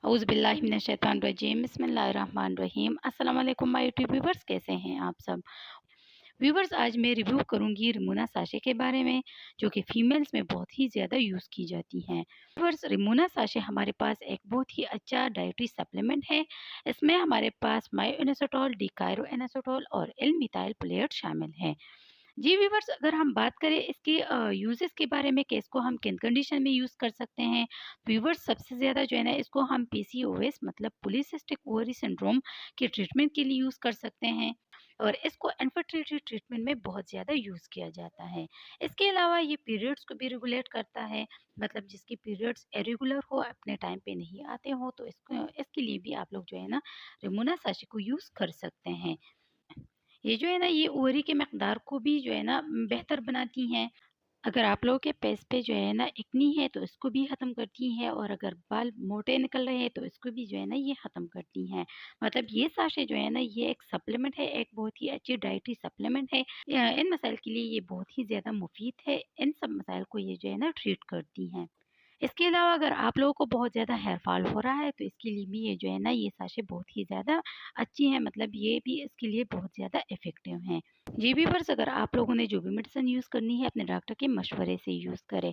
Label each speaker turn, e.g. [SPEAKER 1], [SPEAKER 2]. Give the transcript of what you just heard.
[SPEAKER 1] औज़ुबिल्लाहिमिनश्शैतानिर्रजीम बिस्मिल्लाहिर्रहमानिर्रहीम। अस्सलाम वालेकुम माय यूट्यूब व्यूवर्स, कैसे हैं आप सब। व्यूवर्स, आज मैं रिव्यू करूंगी रिमोना साशे के बारे में, जो कि फीमेल्स में बहुत ही ज़्यादा यूज़ की जाती हैं। व्यूवर्स, रिमोना साशे हमारे पास एक बहुत ही अच्छा डाइटरी सप्लीमेंट है। इसमें हमारे पास मायो इनोसिटोल, डिकायरो इनोसिटोल और एल मिथाइल फोलेट शामिल हैं। जी व्यूवर्स, अगर हम बात करें इसके यूज़ेस के बारे में कि इसको हम किन कंडीशन में यूज़ कर सकते हैं, व्यूवर्स सबसे ज़्यादा जो है ना इसको हम पीसीओएस मतलब पॉलीसिस्टिक ओवरी सिंड्रोम के ट्रीटमेंट के लिए यूज़ कर सकते हैं, और इसको इनफर्टिलिटी ट्रीटमेंट में बहुत ज़्यादा यूज़ किया जाता है। इसके अलावा ये पीरियड्स को भी रेगुलेट करता है, मतलब जिसकी पीरियड्स इरेगुलर हो, अपने टाइम पे नहीं आते हो, तो इसको इसके लिए भी आप लोग जो है ना रिमोना साशे को यूज़ कर सकते हैं। ये जो है ना ये ओवरी के मकदार को भी जो है ना बेहतर बनाती हैं। अगर आप लोगों के फेस पे जो है ना एक्नी है तो इसको भी ख़त्म करती हैं, और अगर बाल मोटे निकल रहे हैं तो इसको भी जो है ना ये ख़त्म करती हैं। मतलब ये साशे जो है ना ये एक सप्लीमेंट है, एक बहुत ही अच्छी डाइटरी सप्लीमेंट है। इन मसाइल के लिए ये बहुत ही ज़्यादा मुफीद है। इन सब मसाइल को ये जो है ना ट्रीट करती हैं। इसके अलावा अगर आप लोगों को बहुत ज़्यादा हेयर फॉल हो रहा है तो इसके लिए भी ये जो है ना ये साशे बहुत ही ज़्यादा अच्छी हैं, मतलब ये भी इसके लिए बहुत ज़्यादा इफ़ेक्टिव हैं। जी व्यूअर्स, अगर आप लोगों ने जो भी मेडिसिन यूज़ करनी है अपने डॉक्टर के मशवरे से यूज़ करें।